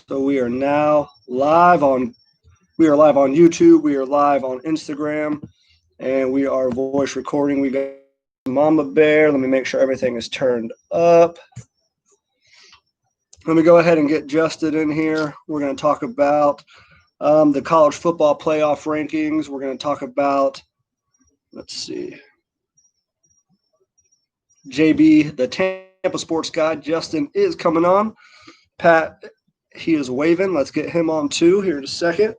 So we are now live on YouTube, we are live on Instagram, and we are voice recording. We got Mama Bear. Let me make sure everything is turned up. Let me go ahead and get Justin in here. We're going to talk about the college football playoff rankings. We're going to talk about, let's see, JB, the Tampa sports guy. Justin is coming on. Pat, he is waving. Let's get him on too here in a second.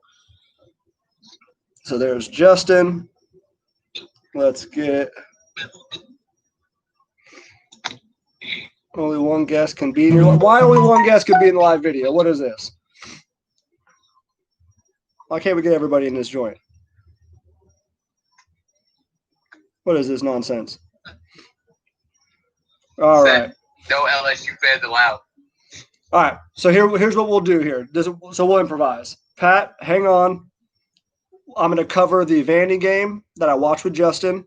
So there's Justin. Let's get only one guest can be in your. Why only one guest can be in the live video? What is this? Why can't we get everybody in this joint? What is this nonsense? All right. No LSU fans allowed. All right. So here's what we'll do here. So we'll improvise. Pat, hang on. I'm going to cover the Vandy game that I watched with Justin.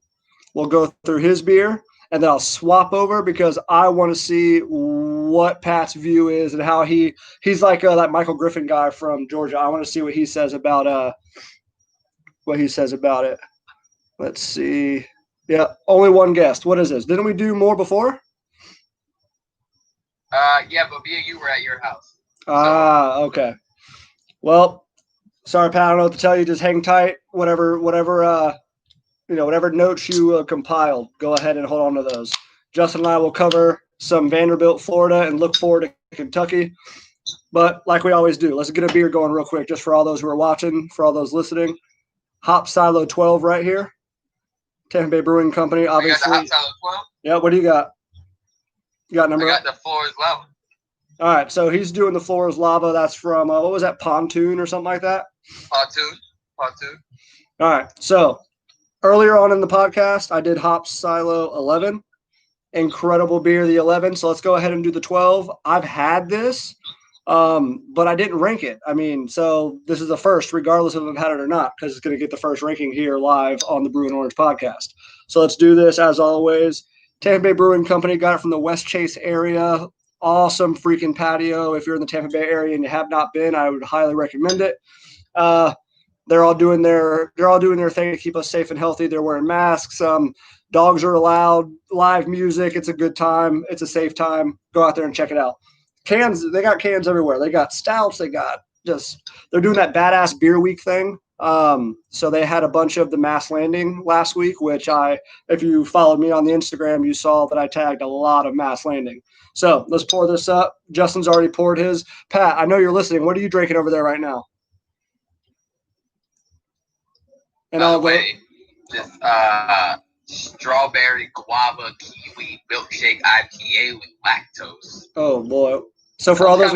We'll go through his beer, and then I'll swap over because I want to see what Pat's view is and how he's like that Michael Griffin guy from Georgia. I want to see what he says about it. Let's see. Yeah, only one guest. What is this? Didn't we do more before? Yeah, but me and you were at your house. Okay. Well, sorry, Pat. I don't know what to tell you. Just hang tight. Whatever notes you compiled, go ahead and hold on to those. Justin and I will cover some Vanderbilt, Florida, and look forward to Kentucky. But like we always do, let's get a beer going real quick, just for all those who are watching, for all those listening. Hop Silo 12 right here. Tampa Bay Brewing Company, obviously. You got the Hop Silo 12? Yeah, what do you got? You got number? I got the Floor is Lava. All right, so he's doing the Floor is Lava. That's from, what was that, Pontoon or something like that? Pontoon. All right, so earlier on in the podcast, I did Hop Silo 11. Incredible beer, the 11. So let's go ahead and do the 12. I've had this, but I didn't rank it. I mean, so this is the first, regardless of if I've had it or not, because it's going to get the first ranking here live on the Brew and Orange podcast. So let's do this as always. Tampa Bay Brewing Company got it from the West Chase area. Awesome freaking patio. If you're in the Tampa Bay area and you have not been, I would highly recommend it. They're all doing their thing to keep us safe and healthy. They're wearing masks. Dogs are allowed. Live music. It's a good time. It's a safe time. Go out there and check it out. Cans. They got cans everywhere. They got stouts. They're doing that badass beer week thing. So they had a bunch of the Mass Landing last week, which if you followed me on the Instagram, you saw that I tagged a lot of Mass Landing. So let's pour this up. Justin's already poured his. Pat, I know you're listening. What are you drinking over there right now? And By the way, this strawberry guava kiwi milkshake IPA with lactose. Oh boy! So for all those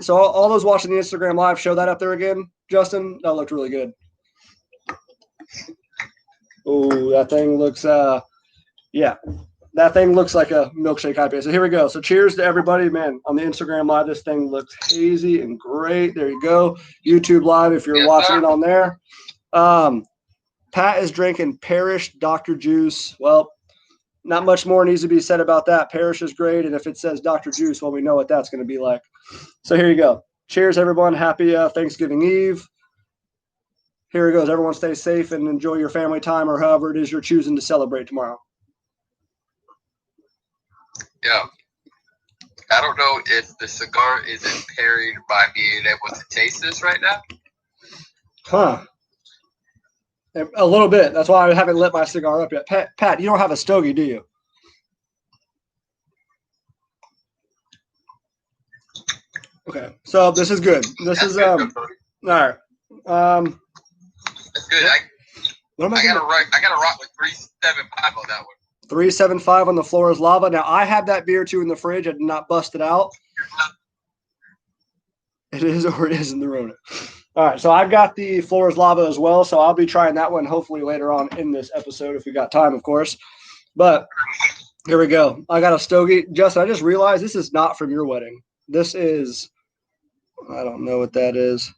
all those watching the Instagram live, show that up there again, Justin. That looked really good. Oh, that thing looks that thing looks like a milkshake IPA. So here we go. So cheers to everybody, man. On the Instagram live, this thing looks hazy and great. There you go. YouTube live, if you're watching it on there. Pat is drinking Parish Dr. Juice. Well, not much more needs to be said about that. Parish is great, and if it says Dr. Juice, well, we know what that's going to be like. So here you go. Cheers, everyone. Happy Thanksgiving Eve. Here it goes. Everyone stay safe and enjoy your family time or however it is you're choosing to celebrate tomorrow. Yeah. I don't know if the cigar is impaired by being able to taste this right now. Huh. A little bit. That's why I haven't lit my cigar up yet. Pat, you don't have a stogie, do you? Okay. So this is good. This is all right. That's good. I got to rock with 375 on that one. 375 on the Floor is Lava. Now I have that beer too in the fridge. I did not bust it out. It is or it isn't the Rona. All right, so I've got the Floor is Lava as well, so I'll be trying that one hopefully later on in this episode if we got time, of course. But here we go. I got a stogie. Justin, I just realized this is not from your wedding. This is – I don't know what that is.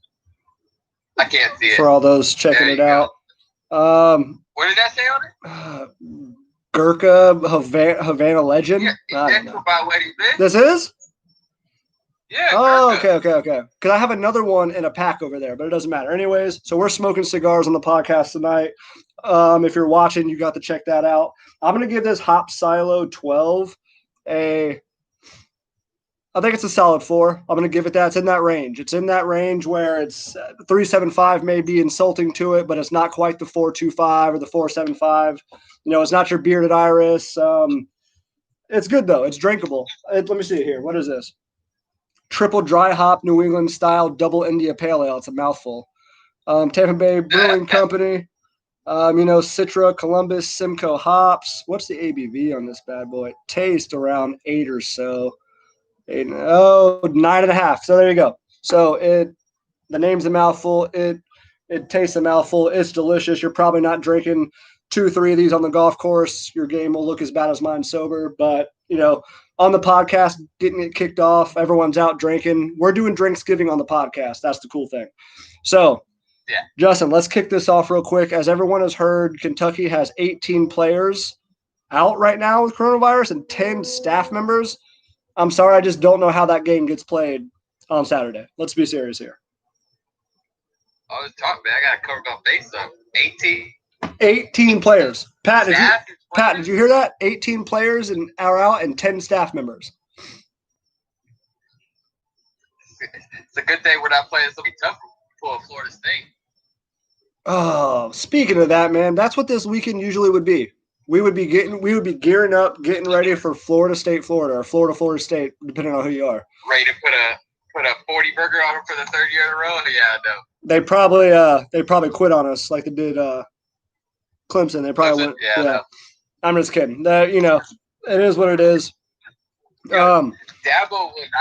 I can't see it. For all those checking it out. What did that say on it? Gurkha Havana Legend. Yeah, that's for my wedding, man. This is? Yeah. Oh, Gurkha. okay. Because I have another one in a pack over there, but it doesn't matter. Anyways, so we're smoking cigars on the podcast tonight. If you're watching, you got to check that out. I'm going to give this Hop Silo 12 I think it's a solid 4. I'm going to give it that. It's in that range. It's in that range where it's 3.75 may be insulting to it, but it's not quite the 4.25 or the 4.75. It's not your bearded iris. It's good, though. It's drinkable. Let me see it here. What is this? Triple dry hop New England style double India Pale Ale. It's a mouthful. Tampa Bay Brewing Company. Citra, Columbus, Simcoe hops. What's the ABV on this bad boy? Taste around 8 or so. 9.5. So there you go. So the name's a mouthful. It tastes a mouthful. It's delicious. You're probably not drinking 2-3 of these on the golf course. Your game will look as bad as mine sober. But on the podcast, getting it kicked off, everyone's out drinking. We're doing Drinksgiving on the podcast. That's the cool thing. So, yeah, Justin, let's kick this off real quick. As everyone has heard, Kentucky has 18 players out right now with coronavirus and 10 staff members. I'm sorry, I just don't know how that game gets played on Saturday. Let's be serious here. I was talking, man. I got to cover my face up. 18 players. Pat, did you hear that? 18 players are out and 10 staff members. It's a good thing we're not playing something tough for Florida State. Oh, speaking of that, man, that's what this weekend usually would be. We would be gearing up, getting ready for Florida State, Florida, or Florida State, depending on who you are. Ready to put a 40 burger on them for the third year in a row? Yeah, no. They probably quit on us like they did Clemson. They probably went. Yeah. No. I'm just kidding. It is what it is. Dabo would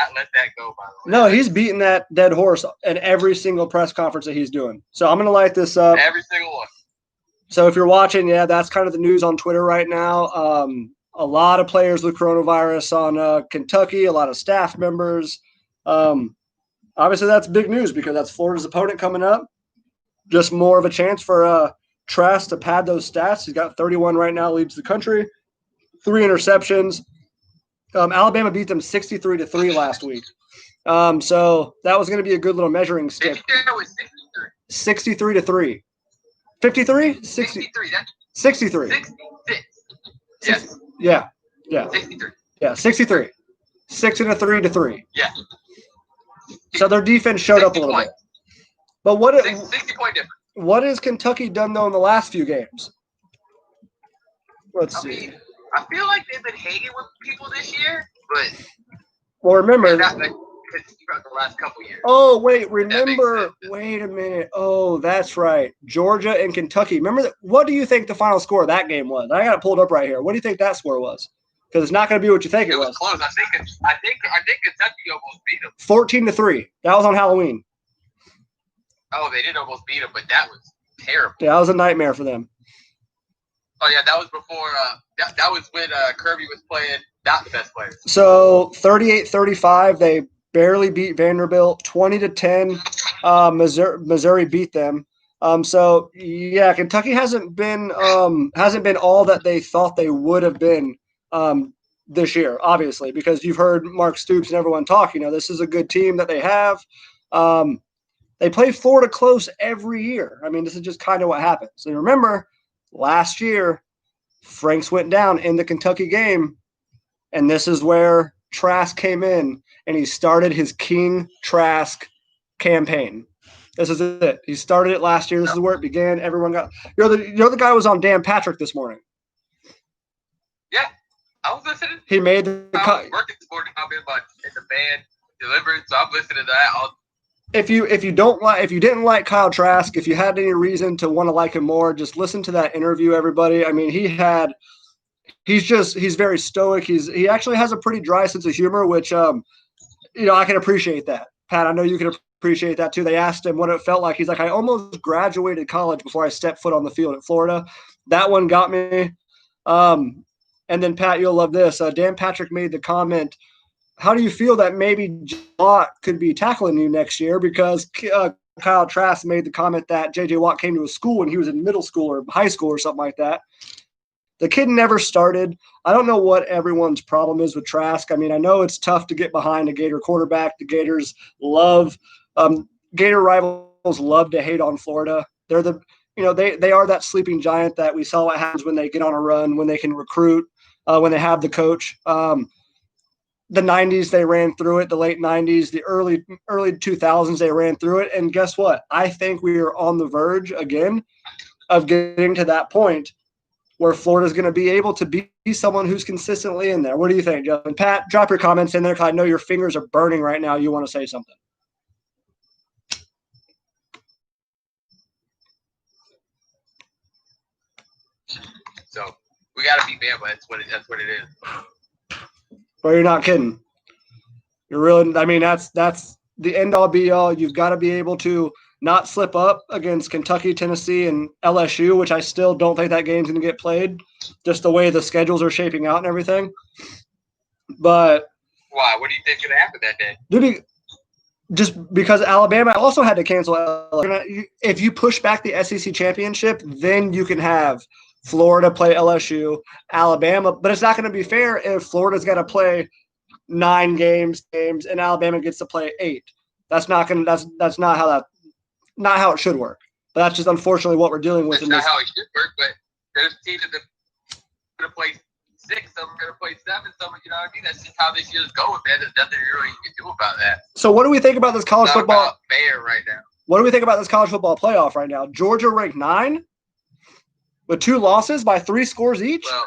not let that go, by the way. No, he's beating that dead horse in every single press conference that he's doing. So I'm going to light this up. Every single one. So if you're watching, that's kind of the news on Twitter right now. A lot of players with coronavirus on Kentucky, a lot of staff members. Obviously, that's big news because that's Florida's opponent coming up. Just more of a chance for Trask to pad those stats. He's got 31 right now, leads the country. 3 interceptions. Alabama beat them 63-3 last week. So that was going to be a good little measuring stick. Did you say it was 63? 63-3. 53? 63. 63. 66. Yes. Yeah. 63. Yeah, 63. 6-3-3. Yeah. So their defense showed up a little bit. But 60 point difference. What has Kentucky done, though, in the last few games? Let's see. I feel like they've been hanging with people this year, but remember not like the last couple years. Oh, wait a minute. Oh, that's right. Georgia and Kentucky. Remember that? What do you think the final score of that game was? I got it pulled up right here. What do you think that score was? Because it's not going to be what you think it was. It was close. I think Kentucky almost beat them. 14-3. That was on Halloween. Oh, they did almost beat them, but that was terrible. Yeah, that was a nightmare for them. Oh, yeah, that was before that was when Kirby was playing not the best players. So 38-35, they barely beat Vanderbilt. 20-10, Missouri beat them. So yeah, Kentucky hasn't been all that they thought they would have been this year, obviously, because you've heard Mark Stoops and everyone talk. This is a good team that they have. They play Florida close every year. I mean, this is just kind of what happens. And remember, last year, Franks went down in the Kentucky game, and this is where Trask came in, and he started his King Trask campaign. This is it. He started it last year. This is where it began. Everyone got – you're the guy who was on Dan Patrick this morning. Yeah, I was listening. He made I was working this morning. I've been in the band delivered, so I'm listening to that. If you didn't like Kyle Trask, if you had any reason to want to like him more, just listen to that interview, everybody. I mean, he's very stoic. He actually has a pretty dry sense of humor, which I can appreciate that. Pat, I know you can appreciate that too. They asked him what it felt like. He's like, I almost graduated college before I stepped foot on the field at Florida. That one got me. And then Pat, you'll love this. Dan Patrick made the comment, how do you feel that maybe Watt could be tackling you next year? Because Kyle Trask made the comment that J.J. Watt came to his school when he was in middle school or high school or something like that. The kid never started. I don't know what everyone's problem is with Trask. I mean, I know it's tough to get behind a Gator quarterback. The Gators love Gator rivals love to hate on Florida. They're they are that sleeping giant that we saw what happens when they get on a run, when they can recruit, when they have the coach. The 90s, they ran through it. The late 90s, the early 2000s, they ran through it. And guess what? I think we are on the verge again of getting to that point where Florida's going to be able to be someone who's consistently in there. What do you think, Justin? Pat, drop your comments in there because I know your fingers are burning right now. You want to say something. So we got to beat Bama. That's what it is. Well, you're not kidding. You're really. I mean, that's the end all be all. You've got to be able to not slip up against Kentucky, Tennessee, and LSU, which I still don't think that game's going to get played, just the way the schedules are shaping out and everything. But why? What do you think's going to happen that day? Just because Alabama also had to cancel. If you push back the SEC championship, then you can have Florida play LSU, Alabama. But it's not going to be fair if Florida's got to play 9 games and Alabama gets to play 8. That's not how it should work. But that's just unfortunately what we're dealing with. That's not how it should work. But there's teams that are going to play 6, some are going to play 7, some, you know what I mean? That's just how this year's going, man. There's nothing really you can do about that. So what do we think about this college football? Fair right now. What do we think about this college football playoff right now? Georgia ranked 9 with 2 losses by 3 scores each. Well,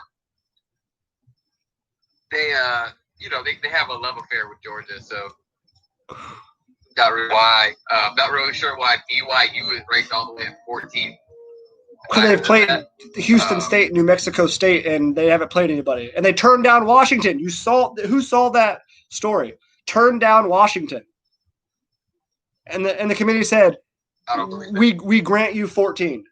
they have a love affair with Georgia, so not really sure why BYU is ranked all the way at 14. Because they've played Houston State, New Mexico State, and they haven't played anybody. And they turned down Washington. Who saw that story? Turned down Washington. And the committee said, I don't believe that. We grant you 14.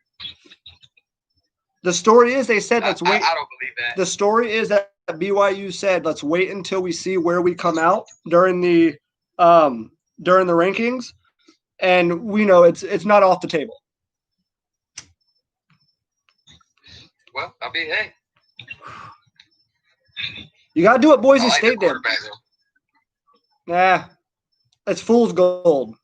The story is they said let's wait. I don't believe that. The story is that BYU said let's wait until we see where we come out during the rankings, and we know it's not off the table. Well, I mean, hey, you got to do what Boise State did. Nah, it's fool's gold.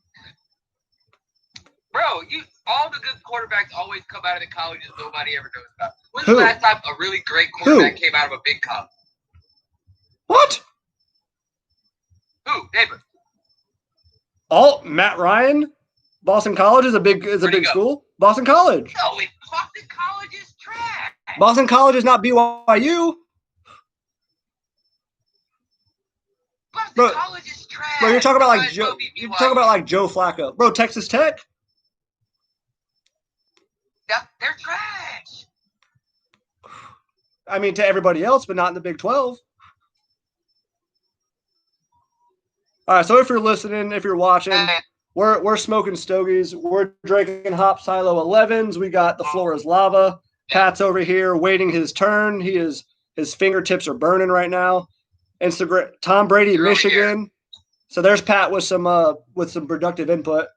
Bro, all the good quarterbacks always come out of the colleges nobody ever knows about. When's the last time a really great quarterback came out of a big college? What? Who? David. Matt Ryan. Boston College is a big school. Boston College. No, Boston College is trash. Boston College is not BYU. Boston College is trash. Bro, you're talking about like Joe. You're talking about like Joe Flacco, bro. Texas Tech. Yeah, they're trash. I mean, to everybody else, but not in the Big 12. All right, so if you're listening, if you're watching, we're smoking stogies. We're drinking Hop Silo 11s. We got the floor is lava. Pat's over here waiting his turn. His fingertips are burning right now. Instagram, Tom Brady, Michigan. So there's Pat with some productive input.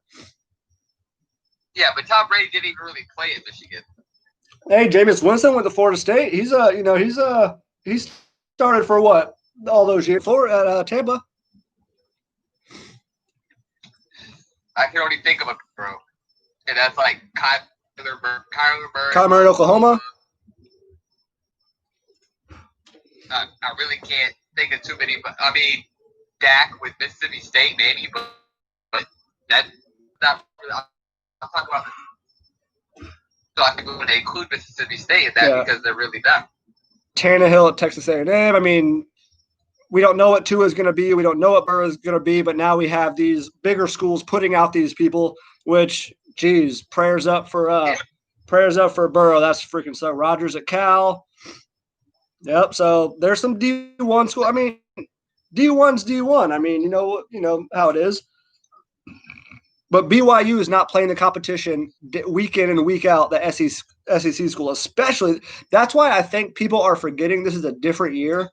Yeah, but Tom Brady didn't even really play at Michigan. Hey, Jameis Winston went to Florida State. He's started for what all those years at Tampa. I can only think of a bro, and that's like Kyler Murray. Kyler Murray, Oklahoma. I really can't think of too many, but I mean, Dak with Mississippi State, maybe, but that's not really. I'm talking about. So I think when they include Mississippi State in that because they're really not. Tannehill at Texas A&M. I mean, we don't know what Tua is going to be. We don't know what Burrow is going to be. But now we have these bigger schools putting out these people. Which, geez, prayers up for Burrow. That's freaking so. Rodgers at Cal. Yep. So there's some D1 school. I mean, D1's D1. I mean, you know how it is. But BYU is not playing the competition week in and week out, the SEC school, especially. That's why I think people are forgetting this is a different year.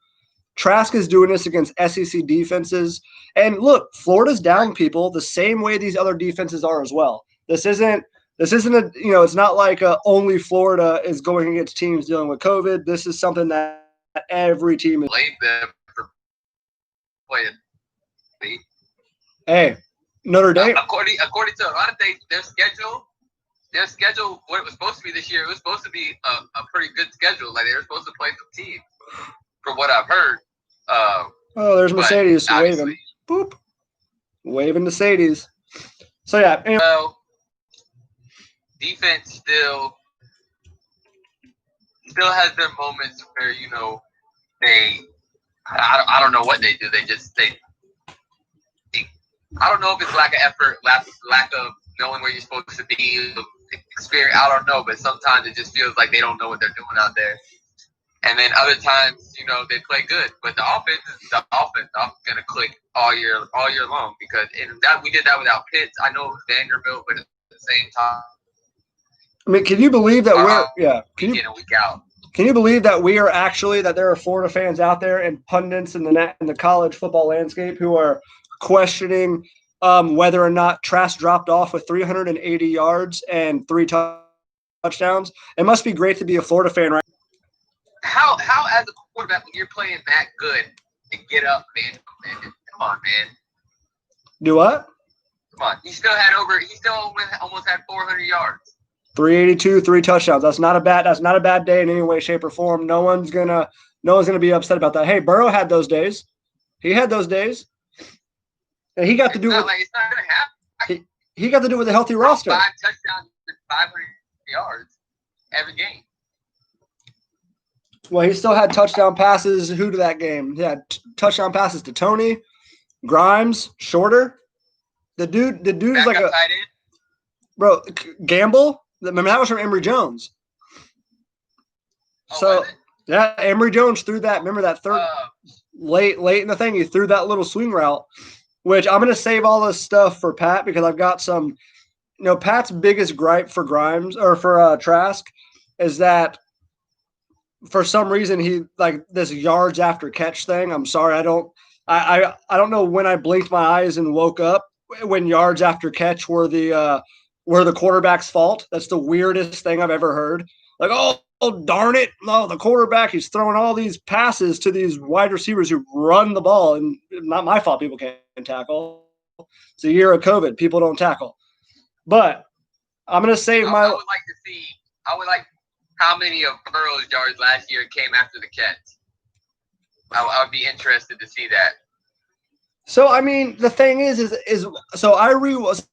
Trask is doing this against SEC defenses. And look, Florida's down people the same way these other defenses are as well. This isn't This isn't it's not like only Florida is going against teams dealing with COVID. This is something that every team is. Blame them for playing. Hey, Notre Dame. According to a lot of things, their schedule, what it was supposed to be this year, it was supposed to be a pretty good schedule. Like, they were supposed to play some teams, from what I've heard. There's Mercedes waving. Boop. Waving Mercedes. So, yeah. Anyway. Well, defense still has their moments where, I don't know what they do. I don't know if it's lack of effort, lack of knowing where you're supposed to be, experience. I don't know, but sometimes it just feels like they don't know what they're doing out there. And then other times, they play good, but the offense is going to click all year long because we did that without Pitts. I know it was Vanderbilt, but at the same time, I mean, can you believe that week in and week out. Can you believe that that there are Florida fans out there and pundits in the college football landscape who are questioning whether or not Trask dropped off with 380 yards and 3 touchdowns? It must be great to be a Florida fan, right? How as a quarterback when you're playing that good to get up, man? Come on, man. Do what? Come on. He still almost had 400 yards. 382, 3 touchdowns. That's not a bad day in any way, shape, or form. No one's gonna be upset about that. Hey, Burrow had those days. He had those days. And he got to do it. It's not gonna happen. He got to do it with a healthy roster. 5 touchdowns and 500 yards every game. Well, he still had touchdown passes. Who to that game? He had touchdown passes to Tony, Grimes, Shorter. The dude's like a tight end. Bro. Gamble. Remember that was from Emory Jones. Emory Jones threw that. Remember that third late in the thing? He threw that little swing route. Which I'm going to save all this stuff for Pat because I've got some. Pat's biggest gripe for Grimes or for Trask is that. For some reason, he like this yards after catch thing. I'm sorry, I don't know when I blinked my eyes and woke up when yards after catch were the quarterback's fault. That's the weirdest thing I've ever heard. Like, oh darn it, no, the quarterback, he's throwing all these passes to these wide receivers who run the ball, and not my fault. People can't tackle. It's a year of COVID. People don't tackle. But I'm gonna save my. I would like to see. How many of Burrow's yards last year came after the catch? I would be interested to see that. So, I mean, the thing is so I'm going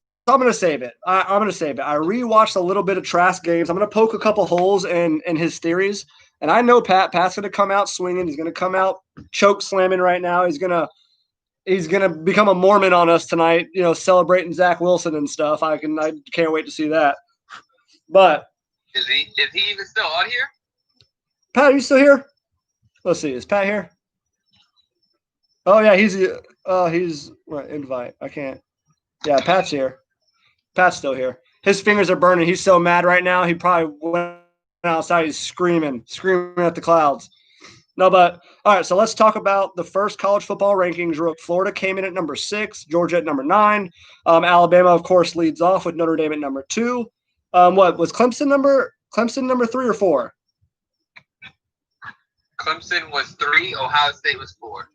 to save it. I'm going to save it. I rewatched a little bit of Trask games. I'm going to poke a couple holes in his theories. And I know Pat's going to come out swinging. He's going to come out choke slamming right now. He's going to become a Mormon on us tonight, celebrating Zach Wilson and stuff. I can't wait to see that. But Is he even still on here? Pat, are you still here? Let's see. Is Pat here? Oh yeah, he's invite. I can't. Yeah, Pat's here. Pat's still here. His fingers are burning. He's so mad right now. He probably went outside. He's screaming at the clouds. No, but all right. So let's talk about the first college football rankings. Florida came in at number 6, Georgia at number 9. Alabama, of course, leads off with Notre Dame at number 2. What was Clemson number 3 or 4? Clemson was 3. Ohio State was 4.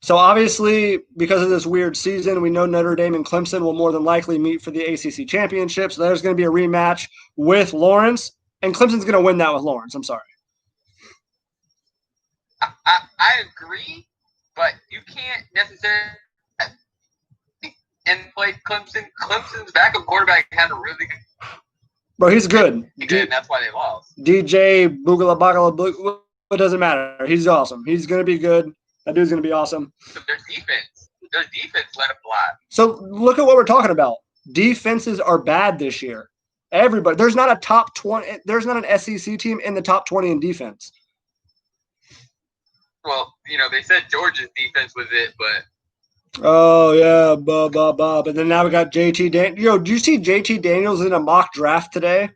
So obviously, because of this weird season, we know Notre Dame and Clemson will more than likely meet for the ACC championship. So there's going to be a rematch with Lawrence, and Clemson's going to win that with Lawrence. I'm sorry. I agree, but you can't necessarily and play Clemson. Clemson's backup quarterback had a really good. Bro, he's good. And that's why they lost. DJ Boogala Bagala, it doesn't matter. He's awesome. He's going to be good. That dude's going to be awesome. So their defense let him fly. So look at what we're talking about. Defenses are bad this year. Everybody. There's not a top 20. There's not an SEC team in the top 20 in defense. Well, they said Georgia's defense was it, but. Oh, yeah. But then now we got JT Daniels. Did you see JT Daniels in a mock draft today?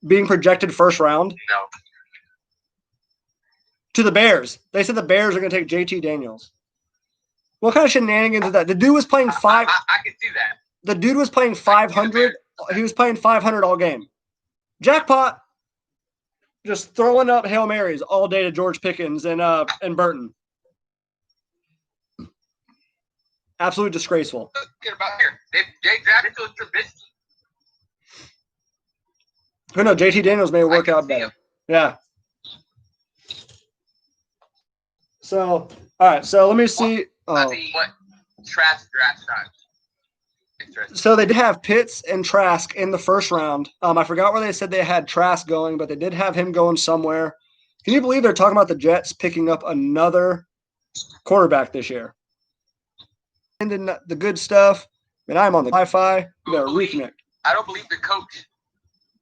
Being projected first round? No. To the Bears. They said the Bears are going to take JT Daniels. What kind of shenanigans is that? The dude was playing 5. I can see that. The dude was playing 500. playing 500 all game. Jackpot. Just throwing up Hail Marys all day to George Pickens and Burton. Absolutely disgraceful. Get about here. They drafted to Trubisky. Who knows? JT Daniels may work out better. Yeah. So, all right. So let me see. Let's see what Trask draft time. So they did have Pitts and Trask in the first round. I forgot where they said they had Trask going, but they did have him going somewhere. Can you believe they're talking about the Jets picking up another quarterback this year? And then the good stuff. And I'm on the Wi-Fi. They're reconnect. I don't believe their coach.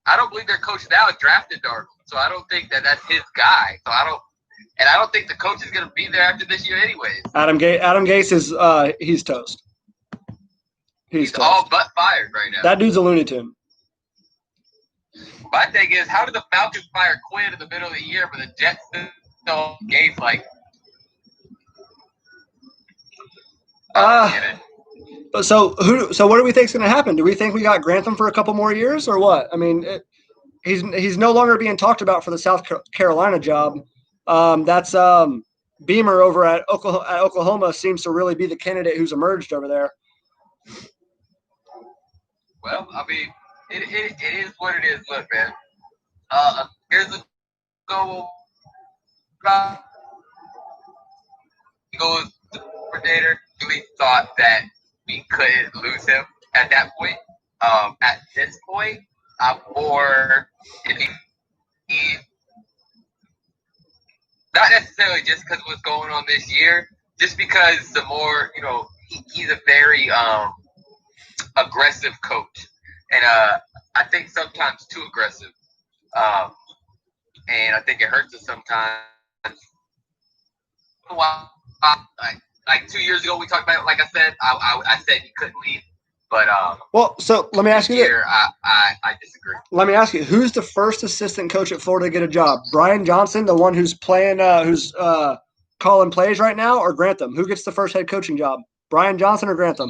I don't believe their coach now drafted Darnold. So I don't think that's his guy. So I don't think the coach is going to be there after this year anyways. Adam Gase is he's toast. He's toast. All but fired right now. That dude's a Looney Tune. My thing is, how did the Falcons fire Quinn in the middle of the year, but the Jets still Gase like? So what do we think is going to happen? Do we think we got Grantham for a couple more years, or what? I mean, he's no longer being talked about for the South Carolina job. That's Beamer over at Oklahoma seems to really be the candidate who's emerged over there. Well, I mean, it is what it is. Look, man. Here's the goal. He goes to the coordinator. Really thought that we couldn't lose him at that point. At this point, I'm more not necessarily just because of what's going on this year, just because the more he's a very aggressive coach, and I think sometimes too aggressive, and I think it hurts us sometimes. Like 2 years ago, we talked about it. Like I said, I said he couldn't leave, but well, so let me ask you this. I disagree. Let me ask you, who's the first assistant coach at Florida to get a job? Brian Johnson, the one who's playing, who's calling plays right now, or Grantham? Who gets the first head coaching job? Brian Johnson or Grantham?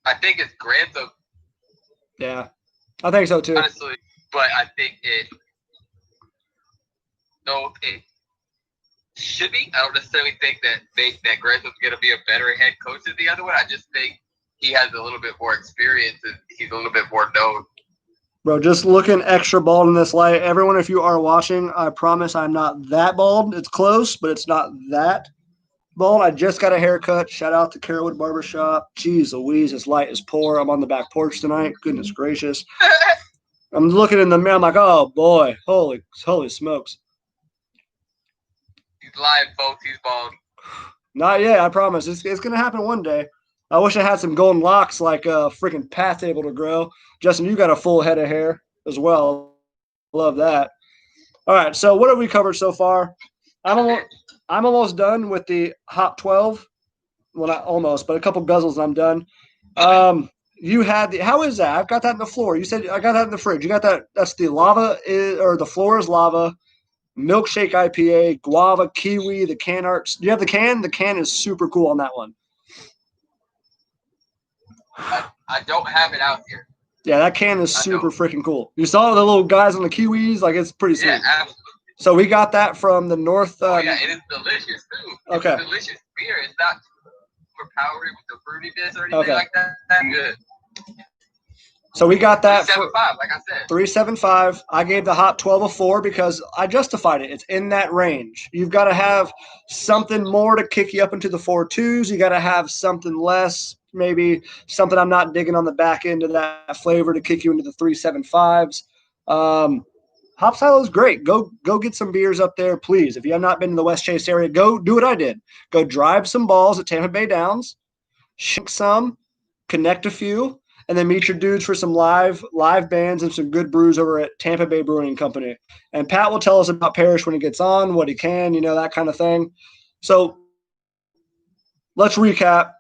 I think it's Grantham. Yeah, I think so too. Honestly, but I think it should be. I don't necessarily think that Grantham's going to be a better head coach than the other one. I just think he has a little bit more experience and he's a little bit more known. Bro, just looking extra bald in this light. Everyone, if you are watching, I promise I'm not that bald. It's close, but it's not that bald. I just got a haircut. Shout out to Carrollwood Barbershop. Jeez Louise, this light is poor. I'm on the back porch tonight. Goodness gracious. I'm looking in the mirror. I'm like, oh, boy. Holy smokes. He's lying, folks. He's bald. Not yet, I promise. It's going to happen one day. I wish I had some golden locks like freaking Pat's able to grow. Justin, you got a full head of hair as well. Love that. All right, so what have we covered so far? I'm almost done with the Hop 12. Well, not almost, but a couple guzzles and I'm done. You had how is that? I've got that in the floor. You said I got that in the fridge. You got that? That's the lava or the floor is lava. Milkshake IPA, guava, kiwi, the can art. Do you have the can? The can is super cool on that one. I don't have it out here. Yeah, that can is super freaking cool. You saw the little guys on the kiwis? Like, it's pretty sweet. Yeah, absolutely. So we got that from the North. Yeah, it is delicious, too. It's okay. a delicious beer. It's not overpowering with the fruitiness or anything like that. That's good. So we got that 375, like I said. 375. I gave the Hop 12 a 4 because I justified it. It's in that range. You've got to have something more to kick you up into the 4.2s. You got to have something less, maybe something I'm not digging on the back end of that flavor to kick you into the 375s. Hop Silo is great. Go get some beers up there, please. If you have not been in the West Chase area, go do what I did. Go drive some balls at Tampa Bay Downs, shink some, connect a few, and then meet your dudes for some live bands and some good brews over at Tampa Bay Brewing Company. And Pat will tell us about Parrish when he gets on, what he can, that kind of thing. So let's recap.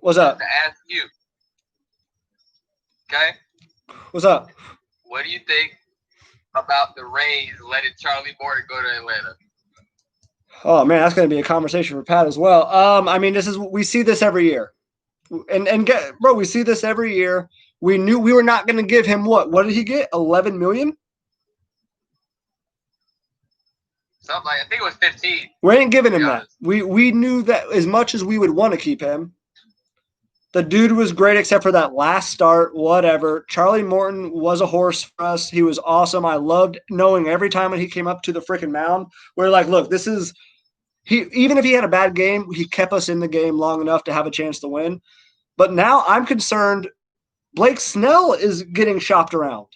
What's up? To ask you. Okay? What's up? What do you think about the Rays letting Charlie Morton go to Atlanta? Oh man, that's going to be a conversation for Pat as well. I mean, we see this every year, bro, we see this every year. We knew we were not going to give him what? What did he get? 11 million. Something like I think it was 15. We ain't giving him that. We knew that as much as we would want to keep him. The dude was great except for that last start, whatever. Charlie Morton was a horse for us. He was awesome. I loved knowing every time when he came up to the freaking mound, we're like, look, this is he. Even if he had a bad game, he kept us in the game long enough to have a chance to win. But now I'm concerned Blake Snell is getting shopped around.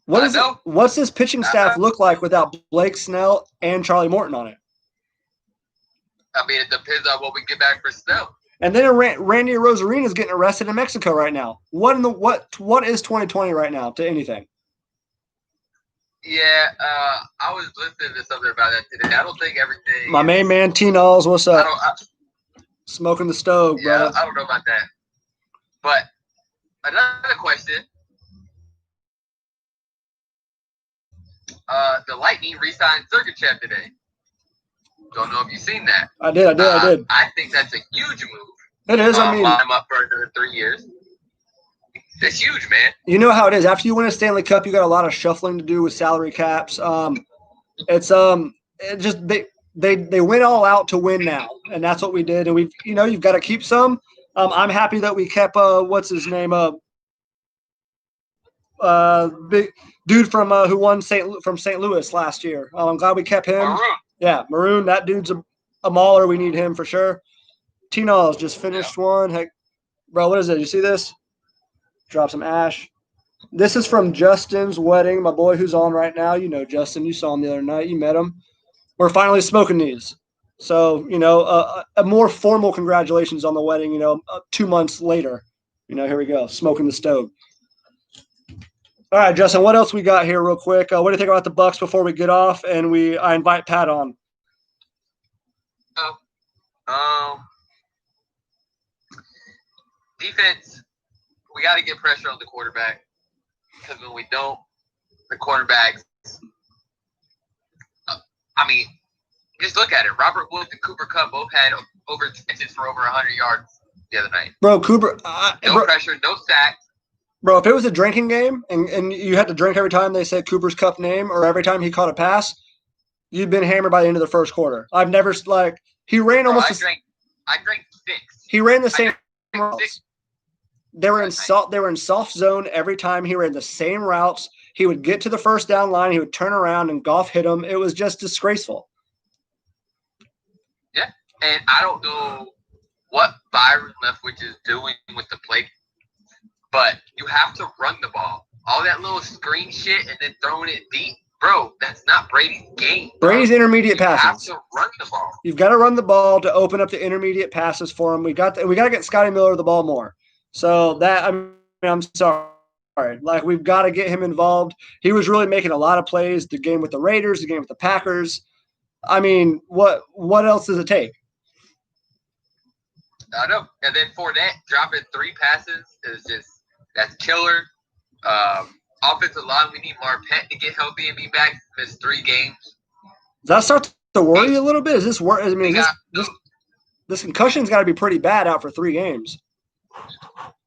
What's this pitching staff look like without Blake Snell and Charlie Morton on it? I mean, it depends on what we get back for Snell. And then Randy Rosarina is getting arrested in Mexico right now. What is 2020 right now to anything? Yeah, I was listening to something about that today. I don't think everything. My main man T-Nalls, what's up? Smoking the stove, yeah, brother. I don't know about that. But another question. The Lightning re-signed Sergachev today. Don't know if you've seen that. I did. I think that's a huge move. It is. I mean, line him up for another 3 years. That's huge, man. You know how it is. After you win a Stanley Cup, you got a lot of shuffling to do with salary caps. It just they went all out to win now, and that's what we did. And you've got to keep some. I'm happy that we kept what's his name big dude from who won from St. Louis last year. I'm glad we kept him. Maroon. Yeah, Maroon. That dude's a mauler. We need him for sure. Tino's just finished one. Heck, bro, what is it? You see this? Drop some ash. This is from Justin's wedding. My boy who's on right now. You know Justin. You saw him the other night. You met him. We're finally smoking these. So, a more formal congratulations on the wedding, 2 months later. Here we go. Smoking the stove. All right, Justin, what else we got here real quick? What do you think about the Bucks before we get off and I invite Pat on? Defense, we got to get pressure on the quarterback because when we don't, the quarterbacks, just look at it. Robert Woods and Cooper Kupp both had over catches for over 100 yards the other night. Bro, Cooper. Pressure, no sacks. Bro, if it was a drinking game and you had to drink every time they said Cooper's Kupp name or every time he caught a pass, you'd been hammered by the end of the first quarter. I've never he ran almost. I drank 6. He ran the same routes. They were in soft zone every time he ran the same routes. He would get to the first down line. He would turn around and Goff hit him. It was just disgraceful. Yeah, and I don't know what Byron Leftwich is doing with the play, but you have to run the ball. All that little screen shit and then throwing it deep, bro, that's not Brady's game. Brady's intermediate passes. You have to run the ball. You've got to run the ball to open up the intermediate passes for him. We got to get Scotty Miller the ball more. So I'm sorry. We've got to get him involved. He was really making a lot of plays. The game with the Raiders, the game with the Packers. I mean, what else does it take? I know. And then Fournette dropping 3 passes that's killer. Offensive line, we need Marpet to get healthy and be back. Missed 3 games. Does that start to worry you a little bit? Is this work? I mean, this concussion's got to be pretty bad out for 3 games.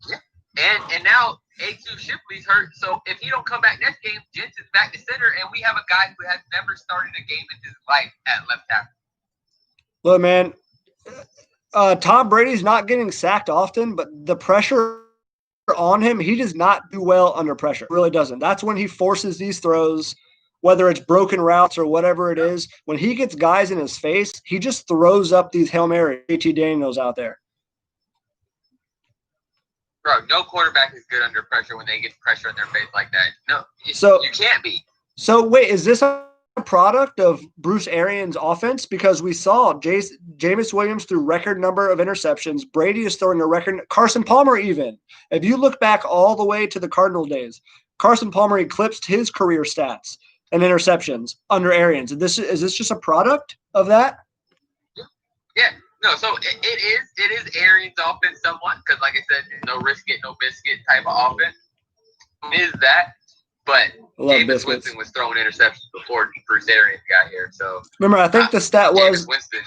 Yeah. And now A2 Shipley's hurt, so if he don't come back next game, Jensen's back to center, and we have a guy who has never started a game in his life at left tackle. Look, man, Tom Brady's not getting sacked often, but the pressure on him, he does not do well under pressure. Really doesn't. That's when he forces these throws, whether it's broken routes or whatever it is. When he gets guys in his face, he just throws up these Hail Mary JT Daniels out there. Bro, no quarterback is good under pressure when they get pressure in their face like that. No, you can't be. So, wait, is this a product of Bruce Arians' offense? Because we saw Jameis Williams threw record number of interceptions. Brady is throwing a record. Carson Palmer even. If you look back all the way to the Cardinal days, Carson Palmer eclipsed his career stats and interceptions under Arians. Is this just a product of that? Yeah. No, so it is Arians' offense somewhat because, like I said, no risk it, no biscuit type of offense. It is that. but I love Jameis biscuits. Winston was throwing interceptions before Bruce Arians got here. So remember, I think the stat was Jameis Winston.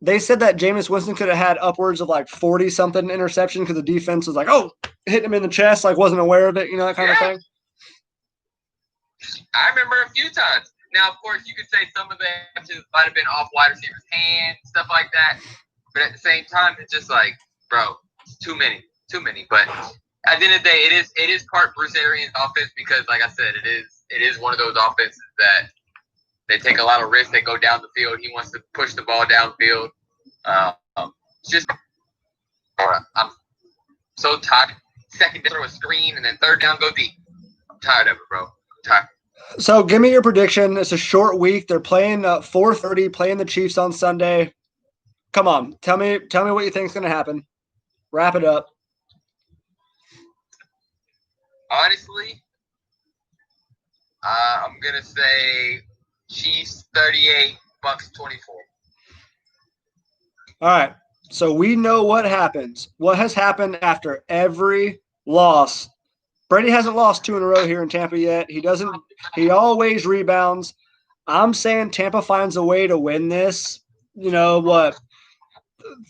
they said that Jameis Winston could have had upwards of like 40-something interception because the defense was like, oh, hitting him in the chest, like wasn't aware of it, that kind of thing. I remember a few times. Now, of course, you could say some of the interceptions might have been off wide receivers' hands, stuff like that. But at the same time, it's just like, bro, it's too many. But at the end of the day, it is part Bruce Arians' offense because, like I said, it is one of those offenses that they take a lot of risks. They go down the field. He wants to push the ball downfield. It's just I'm so tired. Second down, throw a screen, and then third down, go deep. I'm tired of it, bro. I'm tired. So give me your prediction. It's a short week. They're playing 4:30, playing the Chiefs on Sunday. Come on, tell me what you think is going to happen. Wrap it up. Honestly, I'm gonna say Chiefs 38, Bucks 24. All right. So we know what happens. What has happened after every loss. Brady hasn't lost 2 in a row here in Tampa yet. He always rebounds. I'm saying Tampa finds a way to win this.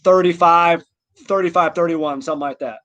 35, 31, something like that.